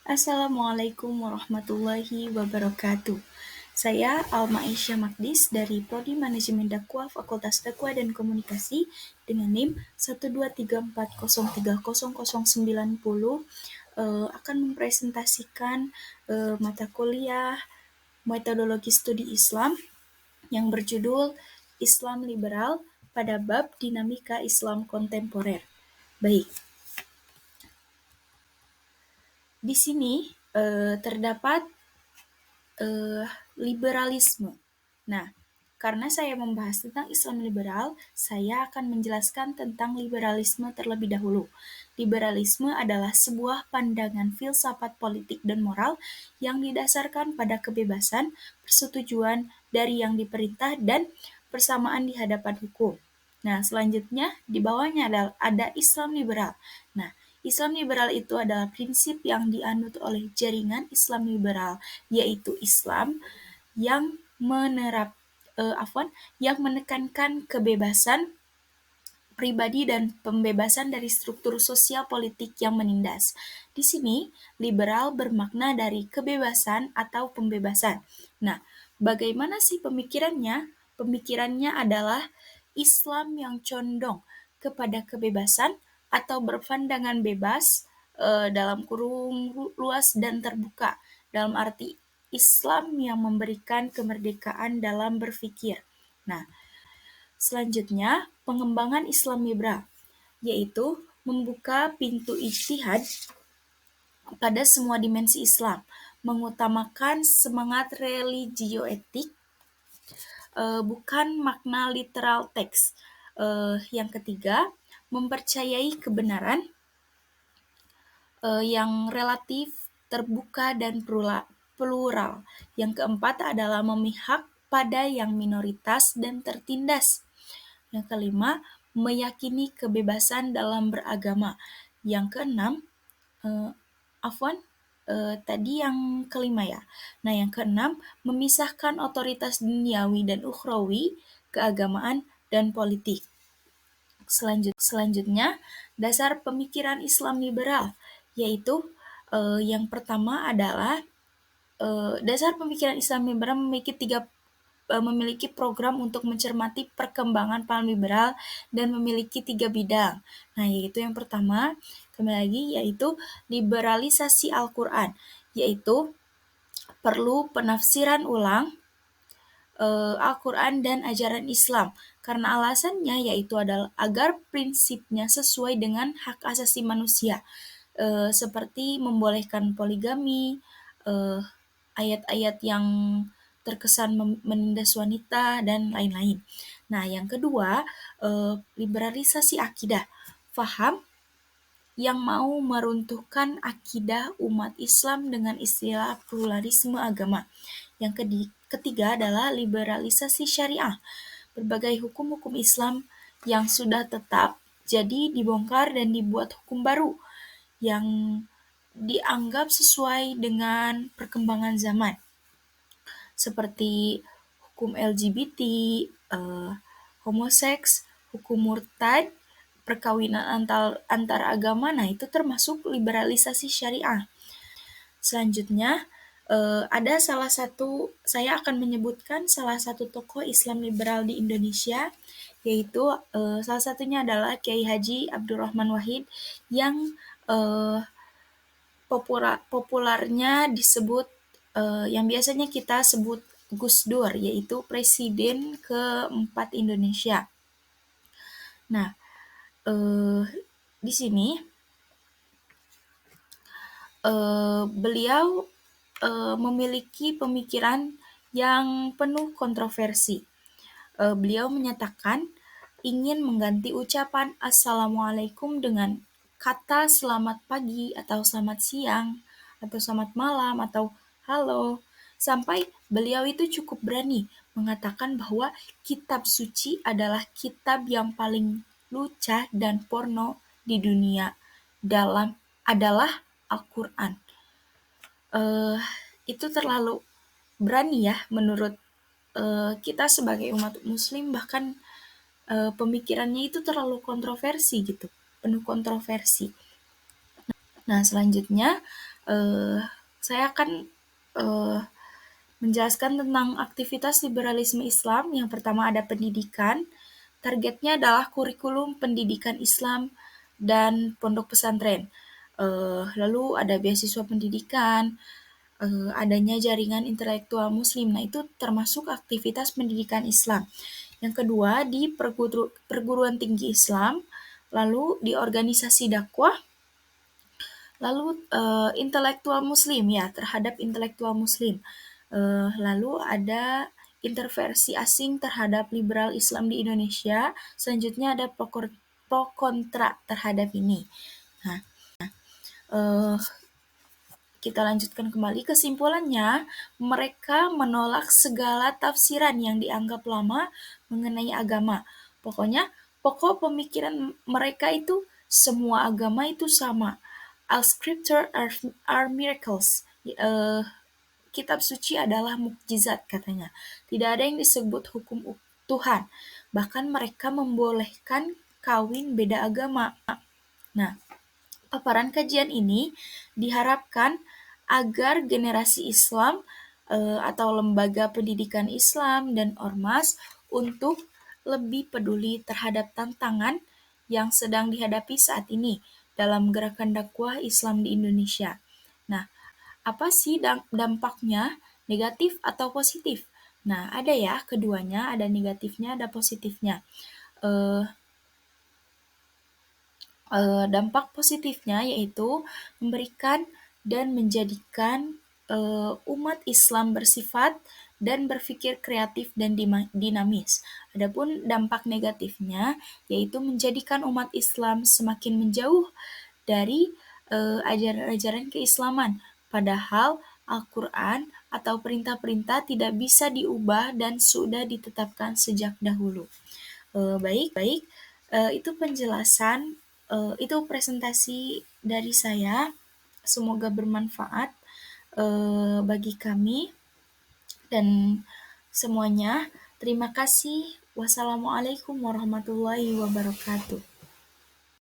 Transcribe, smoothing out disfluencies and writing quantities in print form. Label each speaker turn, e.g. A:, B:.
A: Assalamualaikum warahmatullahi wabarakatuh. Saya Alma Aisyah Magdis dari Prodi Manajemen Dakwah Fakultas Dakwah dan Komunikasi dengan NIM 12340309090 akan mempresentasikan mata kuliah metodologi studi Islam yang berjudul Islam Liberal pada bab dinamika Islam kontemporer. Baik, di sini terdapat liberalisme. Nah, karena saya membahas tentang Islam liberal, saya akan menjelaskan tentang liberalisme terlebih dahulu. Liberalisme adalah sebuah pandangan filsafat politik dan moral yang didasarkan pada kebebasan, persetujuan dari yang diperintah, dan persamaan di hadapan hukum. Nah, selanjutnya di bawahnya ada Islam liberal. Nah, Islam liberal itu adalah prinsip yang dianut oleh jaringan Islam liberal, yaitu Islam yang yang menekankan kebebasan pribadi dan pembebasan dari struktur sosial politik yang menindas. Di sini, liberal bermakna dari kebebasan atau pembebasan. Nah, bagaimana sih pemikirannya? Pemikirannya adalah Islam yang condong kepada kebebasan atau berpandangan bebas dalam kurung luas dan terbuka, dalam arti Islam yang memberikan kemerdekaan dalam berpikir. Nah, selanjutnya, pengembangan Islam liberal, yaitu membuka pintu ijtihad pada semua dimensi Islam, mengutamakan semangat religioetik, bukan makna literal teks. Yang ketiga, mempercayai kebenaran yang relatif, terbuka, dan plural. Yang keempat adalah memihak pada yang minoritas dan tertindas. Yang kelima, meyakini kebebasan dalam beragama. Yang keenam, tadi yang kelima ya. Nah, yang keenam, memisahkan otoritas duniawi dan ukhrawi, keagamaan, dan politik. Selanjutnya, dasar pemikiran Islam liberal, yaitu yang pertama adalah dasar pemikiran Islam liberal memiliki program untuk mencermati perkembangan paham liberal dan memiliki 3 bidang. Nah, yaitu yang pertama, kembali lagi, yaitu liberalisasi Al-Quran, yaitu perlu penafsiran ulang Al-Quran dan ajaran Islam, karena alasannya yaitu adalah agar prinsipnya sesuai dengan hak asasi manusia, seperti membolehkan poligami, ayat-ayat yang terkesan menindas wanita, dan lain-lain. Nah, yang kedua, liberalisasi akidah, faham yang mau meruntuhkan akidah umat Islam dengan istilah pluralisme agama. Yang ketiga adalah liberalisasi syariah, berbagai hukum-hukum Islam yang sudah tetap jadi dibongkar dan dibuat hukum baru yang dianggap sesuai dengan perkembangan zaman, seperti hukum LGBT, homoseks, hukum murtad, perkawinan antar agama. Nah, itu termasuk liberalisasi syariah. Selanjutnya, saya akan menyebutkan salah satu tokoh Islam liberal di Indonesia, yaitu salah satunya adalah Kiai Haji Abdurrahman Wahid yang populernya disebut yang biasanya kita sebut Gus Dur, yaitu Presiden keempat Indonesia. Nah, di sini beliau memiliki pemikiran yang penuh kontroversi. Beliau menyatakan ingin mengganti ucapan Assalamualaikum dengan kata selamat pagi atau selamat siang atau selamat malam atau halo, sampai beliau itu cukup berani mengatakan bahwa kitab suci adalah kitab yang paling lucah dan porno di dunia adalah Al-Quran. Itu terlalu berani ya menurut kita sebagai umat muslim, bahkan pemikirannya itu terlalu kontroversi gitu, penuh kontroversi. Nah, selanjutnya Eh, saya akan eh, menjelaskan tentang aktivitas liberalisme Islam. Yang pertama ada pendidikan. Targetnya adalah kurikulum pendidikan Islam dan pondok pesantren. Lalu ada beasiswa pendidikan, adanya jaringan intelektual Muslim. Nah, itu termasuk aktivitas pendidikan Islam. Yang kedua, di perguruan tinggi Islam, lalu di organisasi dakwah, lalu intelektual Muslim ya terhadap intelektual Muslim. Lalu ada intervensi asing terhadap liberal Islam di Indonesia. Selanjutnya ada pro kontra terhadap ini. Nah, eh, kita lanjutkan kembali. Kesimpulannya, mereka menolak segala tafsiran yang dianggap lama mengenai agama. Pokoknya, pokok pemikiran mereka itu semua agama itu sama. All scripture are miracles. Kitab suci adalah mukjizat katanya. Tidak ada yang disebut hukum Tuhan. Bahkan mereka membolehkan kawin beda agama. Nah, paparan kajian ini diharapkan agar generasi Islam atau lembaga pendidikan Islam dan ormas untuk lebih peduli terhadap tantangan yang sedang dihadapi saat ini dalam gerakan dakwah Islam di Indonesia. Nah, apa sih dampaknya, negatif atau positif? Nah, ada ya keduanya, ada negatifnya, ada positifnya. Eh, Dampak positifnya yaitu memberikan dan menjadikan umat Islam bersifat dan berpikir kreatif dan dinamis. Adapun dampak negatifnya yaitu menjadikan umat Islam semakin menjauh dari ajaran-ajaran keislaman, padahal Al-Quran atau perintah-perintah tidak bisa diubah dan sudah ditetapkan sejak dahulu. Baik, baik. Itu penjelasan, itu presentasi dari saya. Semoga bermanfaat bagi kami dan semuanya. Terima kasih. Wassalamualaikum warahmatullahi wabarakatuh.